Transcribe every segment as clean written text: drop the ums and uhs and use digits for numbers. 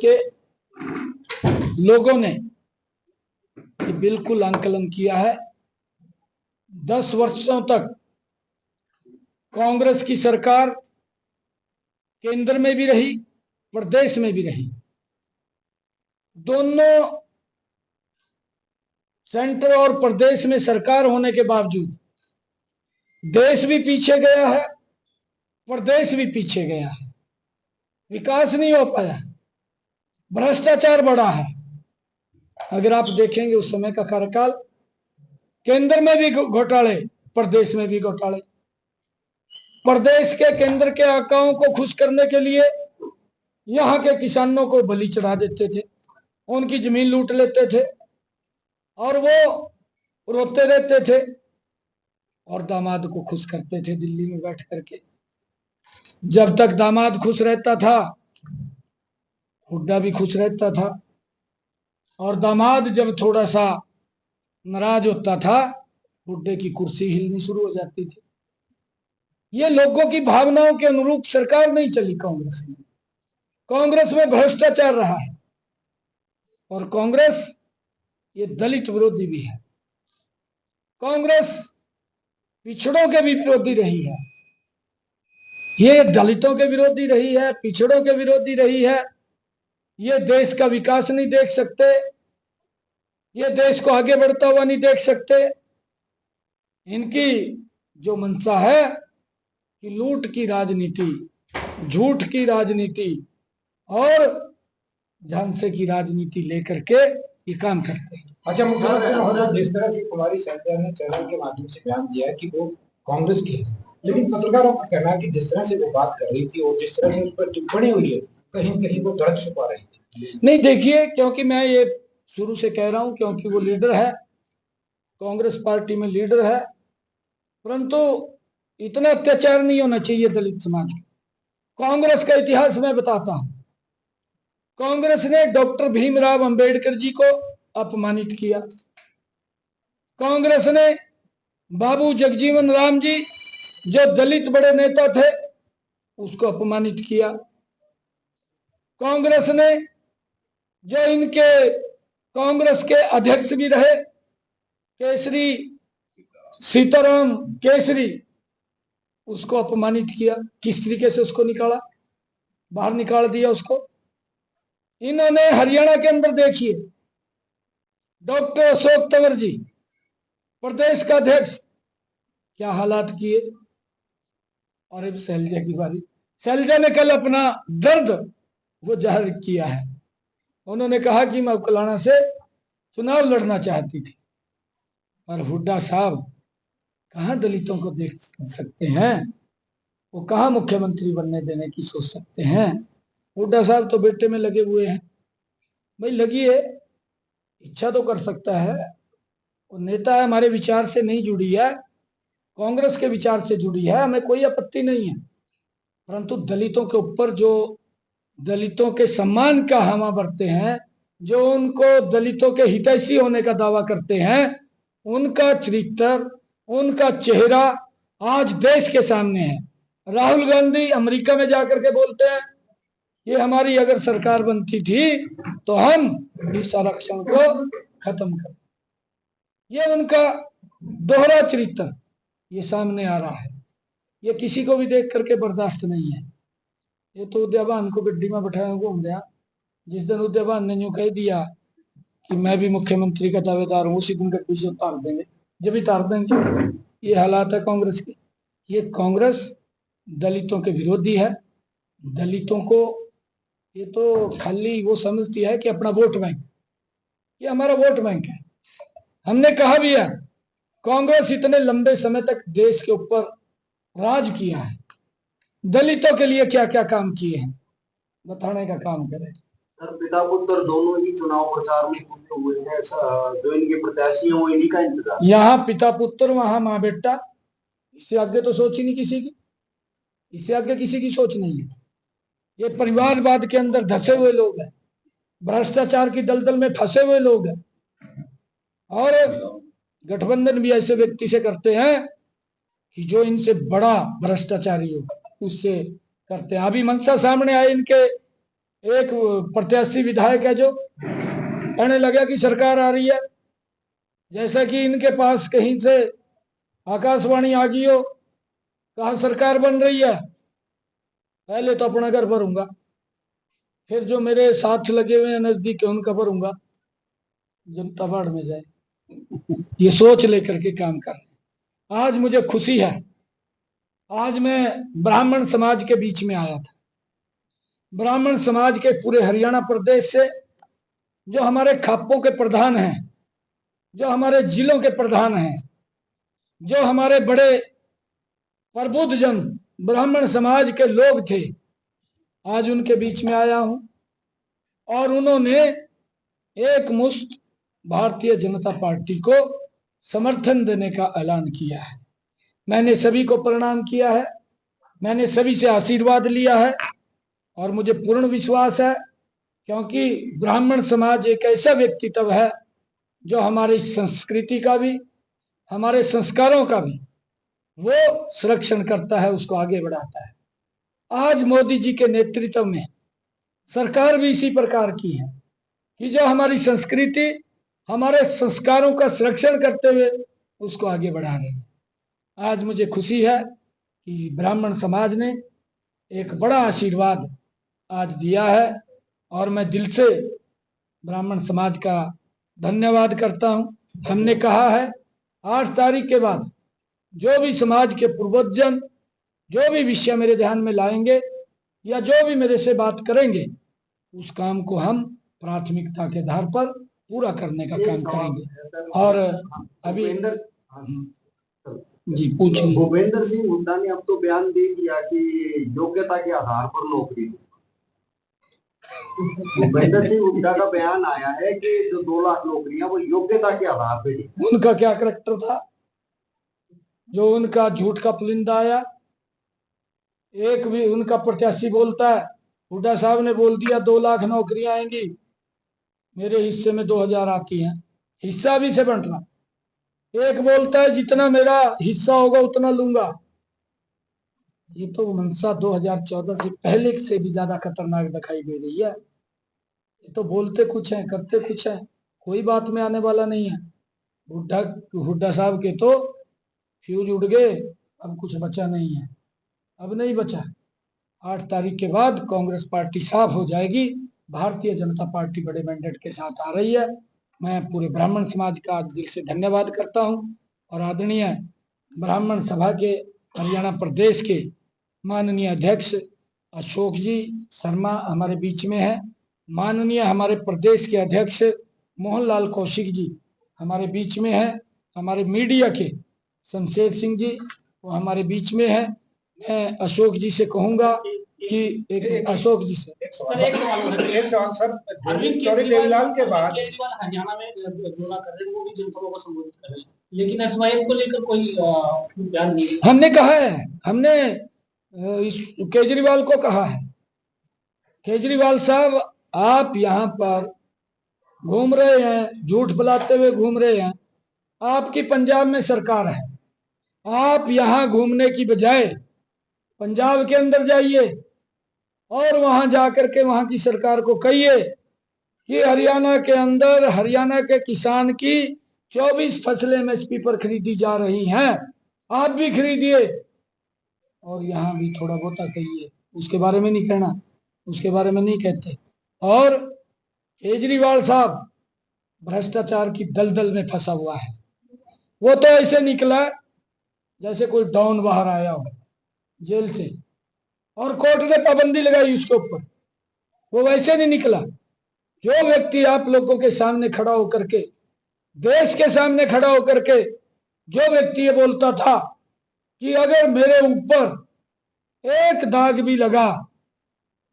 के लोगों ने बिल्कुल आंकलन किया है। 10 वर्षों तक कांग्रेस की सरकार केंद्र में भी रही, प्रदेश में भी रही। दोनों सेंटर और प्रदेश में सरकार होने के बावजूद देश भी पीछे गया है, प्रदेश भी पीछे गया है। विकास नहीं हो पाया, भ्रष्टाचार बढ़ा है। अगर आप देखेंगे उस समय का कार्यकाल, केंद्र में भी घोटाले, प्रदेश में भी घोटाले। प्रदेश के केंद्र के आकाओं को खुश करने के लिए यहाँ के किसानों को बलि चढ़ा देते थे, उनकी जमीन लूट लेते थे और वो रोते रहते थे, और दामाद को खुश करते थे दिल्ली में बैठ करके। जब तक दामाद खुश रहता था, हुड्डा भी खुश रहता था, और दामाद जब थोड़ा सा नाराज होता था, हुड्डे की कुर्सी हिलनी शुरू हो जाती थी। ये लोगों की भावनाओं के अनुरूप सरकार नहीं चली कांग्रेस में। कांग्रेस में भ्रष्टाचार रहा है, और कांग्रेस ये दलित विरोधी भी है। कांग्रेस पिछड़ों के भी विरोधी रही है, ये दलितों के विरोधी रही है, पिछड़ों के विरोधी रही है। ये देश का विकास नहीं देख सकते, ये देश को आगे बढ़ता हुआ नहीं देख सकते। इनकी जो मंशा है कि लूट की राजनीति, झूठ की राजनीति और झांसे की राजनीति लेकर के ये काम करते हैं। अच्छा मुख्यमंत्री महोदय, जिस तरह से कुमारी शैलजा ने चैनल के माध्यम से बयान दिया है कि वो कांग्रेस की है, लेकिन पत्रकारों का कहना है कि जिस तरह से वो बात कर रही थी और जिस तरह से उस पर टिप्पणी हुई है, कहीं कहीं वो दर्द छुपा रही थी। नहीं, देखिए, क्योंकि मैं ये शुरू से कह रहा हूं, क्योंकि वो लीडर है, कांग्रेस पार्टी में लीडर है, परंतु इतना अत्याचार नहीं होना चाहिए दलित समाज को। कांग्रेस का इतिहास मैं बताता हूं। कांग्रेस ने डॉक्टर भीमराव अंबेडकर जी को अपमानित किया। कांग्रेस ने बाबू जगजीवन राम जी, जो दलित बड़े नेता थे, उसको अपमानित किया। कांग्रेस ने जो इनके कांग्रेस के अध्यक्ष भी रहे, केसरी, सीताराम केसरी, उसको अपमानित किया। किस तरीके से उसको निकाला, बाहर निकाल दिया उसको। इन्होंने हरियाणा के अंदर देखिए, डॉक्टर अशोक तंवर जी, प्रदेश का अध्यक्ष, क्या हालात किए। और अब शैलजा की बारी। शैलजा ने कल अपना दर्द वो जाहिर किया है। उन्होंने कहा कि मैं उकलाना से चुनाव लड़ना चाहती थी, और हुड्डा साहब कहां दलितों को देख सकते हैं, वो कहां मुख्यमंत्री बनने देने की सोच सकते हैं। हुड्डा साहब तो बेटे में लगे हुए हैं। भाई लगी है, इच्छा तो कर सकता है, वो नेता है, हमारे विचार से नहीं जुड़ी है, कांग्रेस के विचार से जुड़ी है, हमें कोई आपत्ति नहीं है। परंतु दलितों के ऊपर जो दलितों के सम्मान का हवा भरते हैं, जो उनको दलितों के हितैषी होने का दावा करते हैं, उनका चरित्र, उनका चेहरा आज देश के सामने है। राहुल गांधी अमेरिका में जाकर के बोलते हैं ये हमारी अगर सरकार बनती थी तो हम इस आरक्षण को खत्म कर। ये उनका दोहरा चरित्र ये सामने आ रहा है। ये किसी को भी देख करके बर्दाश्त नहीं है। ये तो उदयभान को गड्डी में बैठाया घूम गया। जिस दिन उदयभान ने यूं कह दिया कि मैं भी मुख्यमंत्री का दावेदार हूं, उसी दिन गड्डी से उतार देंगे, जब ही उतार देंगे। ये हालात है कांग्रेस के। ये कांग्रेस दलितों के विरोधी है। दलितों को ये तो खाली वो समझती है कि अपना वोट बैंक, ये हमारा वोट बैंक है। हमने कहा भी है, कांग्रेस इतने लंबे समय तक देश के ऊपर राज किया है, दलितों के लिए क्या क्या काम किए हैं बताने का काम करें। सर, पिता पुत्र दोनों ही चुनाव प्रचार में हुए हैं, जो इनके प्रत्याशी हैं वो इन्हीं का इंतजार। यहाँ पिता पुत्र, वहां माँ बेटा, इससे आगे तो सोच ही नहीं किसी की, इससे आगे किसी की सोच नहीं है। ये परिवारवाद के अंदर धसे हुए लोग हैं, भ्रष्टाचार की दलदल में फंसे हुए लोग हैं, और गठबंधन भी ऐसे व्यक्ति से करते हैं कि जो इनसे बड़ा भ्रष्टाचारी हो उससे करते हैं। अभी मंशा सामने आए इनके एक प्रत्याशी विधायक है जो कहने लगा कि सरकार आ रही है, जैसा कि इनके पास कहीं से आकाशवाणी आ गई हो, कहा सरकार बन रही है, पहले तो अपना घर भरूंगा, फिर जो मेरे साथ लगे हुए हैं नजदीक है उनका भरूंगा, जनता बाढ़ में जाए। ये सोच लेकर के काम कर रहे हैं। आज मुझे खुशी है, आज मैं ब्राह्मण समाज के बीच में आया था। ब्राह्मण समाज के पूरे हरियाणा प्रदेश से जो हमारे खापों के प्रधान हैं, जो हमारे जिलों के प्रधान हैं, जो हमारे बड़े प्रबुद्ध जन ब्राह्मण समाज के लोग थे, आज उनके बीच में आया हूं और उन्होंने एक मुश्त भारतीय जनता पार्टी को समर्थन देने का ऐलान किया है। मैंने सभी को प्रणाम किया है, मैंने सभी से आशीर्वाद लिया है और मुझे पूर्ण विश्वास है, क्योंकि ब्राह्मण समाज एक ऐसा व्यक्तित्व है जो हमारी संस्कृति का भी, हमारे संस्कारों का भी वो संरक्षण करता है, उसको आगे बढ़ाता है। आज मोदी जी के नेतृत्व में सरकार भी इसी प्रकार की है कि जो हमारी संस्कृति, हमारे संस्कारों का संरक्षण करते हुए उसको आगे बढ़ा रही है। आज मुझे खुशी है कि ब्राह्मण समाज ने एक बड़ा आशीर्वाद आज दिया है और मैं दिल से ब्राह्मण समाज का धन्यवाद करता हूं। हमने कहा है 8 तारीख के बाद जो भी समाज के पूर्वजन जो भी विषय मेरे ध्यान में लाएंगे या जो भी मेरे से बात करेंगे, उस काम को हम प्राथमिकता के आधार पर पूरा करने का काम करेंगे। और अभी जी पूछिए। भूपेंद्र सिंह हुड्डा ने अब तो बयान दे दिया कि योग्यता के आधार पर नौकरी। भूपेंद्र सिंह हुड्डा का बयान आया है कि जो 2 लाख नौकरियां वो योग्यता के आधार पर। उनका क्या करैक्टर था जो उनका झूठ का पुलिंदा आया? एक भी उनका प्रत्याशी बोलता है, हुड्डा साहब ने बोल दिया 2 लाख नौकरियां आएंगी, मेरे हिस्से में 2000 आती हैं, हिस्सा भी से बंटना। एक बोलता है जितना मेरा हिस्सा होगा उतना लूंगा। ये तो मनसा 2014 से पहले से भी ज्यादा खतरनाक दिखाई दे रही है। ये तो बोलते कुछ है, करते कुछ है, कोई बात में आने वाला नहीं है। हुड्डा साहब के तो फ्यूज उड़ गए, अब कुछ बचा नहीं है, अब नहीं बचा। 8 तारीख के बाद कांग्रेस पार्टी साफ हो जाएगी, भारतीय जनता पार्टी बड़े मैंडेट के साथ आ रही है। मैं पूरे ब्राह्मण समाज का आज दिल से धन्यवाद करता हूं और आदरणीय ब्राह्मण सभा के हरियाणा प्रदेश के माननीय अध्यक्ष अशोक जी शर्मा हमारे बीच में है, माननीय हमारे प्रदेश के अध्यक्ष मोहनलाल कौशिक जी हमारे बीच में है, हमारे मीडिया के शमशेर सिंह जी वो हमारे बीच में है। मैं अशोक जी से कहूंगा कि एक अशोक जी से एक सवाल सर, अरविंद केजरीवाल के बाद हरियाणा में दौरा कर रहे हैं, वो भी जनसभा को संबोधित कर रहे हैं, लेकिन एसवाईएफ को लेकर कोई बयान नहीं। हमने कहा है, हमने केजरीवाल को कहा है, केजरीवाल साहब आप यहाँ पर घूम रहे हैं, झूठ फैलाते हुए घूम रहे हैं, आपकी पंजाब में सरकार है, आप यहाँ घूमने की बजाय पंजाब के अंदर जाइए और वहां जाकर के वहां की सरकार को कहिए कि हरियाणा के अंदर हरियाणा के किसान की 24 फसलें एमएसपी पर खरीदी जा रही हैं, आप भी खरीदिए और यहाँ भी थोड़ा बहुत कहिए। उसके बारे में नहीं कहना, उसके बारे में नहीं कहते। और केजरीवाल साहब भ्रष्टाचार की दलदल में फंसा हुआ है, वो तो ऐसे निकला जैसे कोई डॉन बाहर आया हो जेल से और कोर्ट ने पाबंदी लगाई उसके ऊपर, वो वैसे नहीं निकला। जो व्यक्ति आप लोगों के सामने खड़ा होकर के, देश के सामने खड़ा होकर के जो व्यक्ति ये बोलता था कि अगर मेरे ऊपर एक दाग भी लगा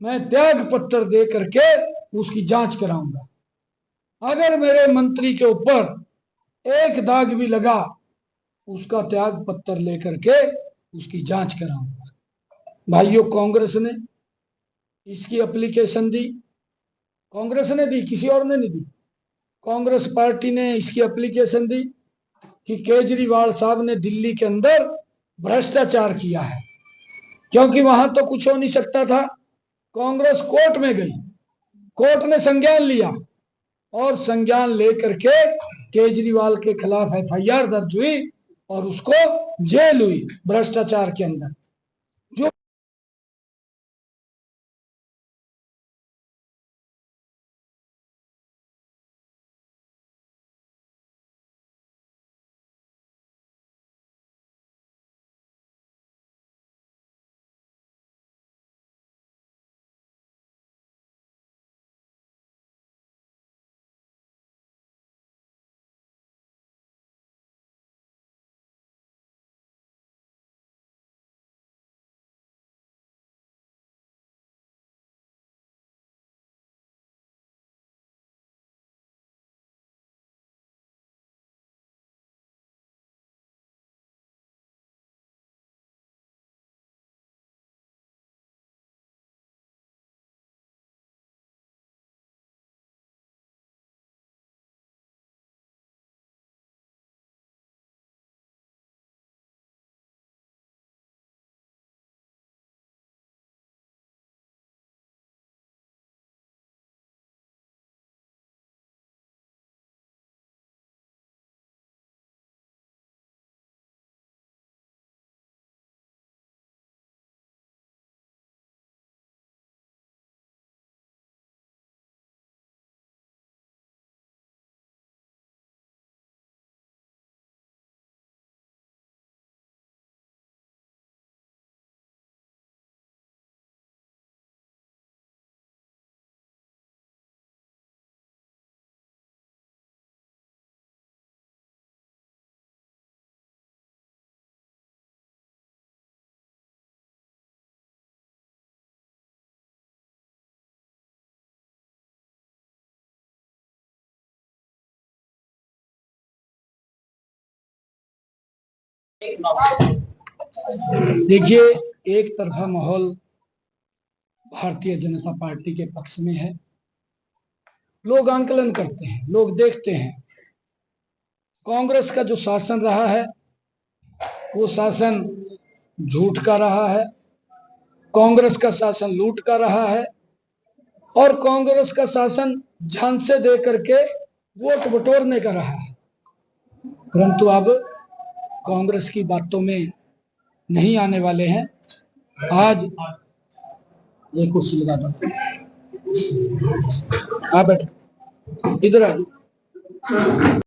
मैं त्याग पत्र दे करके उसकी जांच कराऊंगा, अगर मेरे मंत्री के ऊपर एक दाग भी लगा उसका त्याग पत्र लेकर के उसकी जांच कराऊंगा। भाइयों, कांग्रेस ने इसकी एप्लीकेशन दी, कांग्रेस ने दी, किसी और ने नहीं दी। कांग्रेस पार्टी ने इसकी एप्लीकेशन दी कि केजरीवाल साहब ने दिल्ली के अंदर भ्रष्टाचार किया है, क्योंकि वहां तो कुछ हो नहीं सकता था। कांग्रेस कोर्ट में गई कोर्ट ने संज्ञान लिया और संज्ञान लेकर के केजरीवाल के खिलाफ एफआईआर दर्ज हुई और उसको जेल हुई भ्रष्टाचार के अंदर। जो देखिए, एक तरफा माहौल भारतीय जनता पार्टी के पक्ष में है। लोग आंकलन करते हैं, लोग देखते हैं कांग्रेस का जो शासन रहा है वो शासन झूठ का रहा है, कांग्रेस का शासन लूट का रहा है और कांग्रेस का शासन झांसे दे करके वोट बटोरने का रहा है। परंतु अब कांग्रेस की बातों में नहीं आने वाले हैं। आज ये कुर्सी लगा दो, आ बैठ, इधर आ जाओ।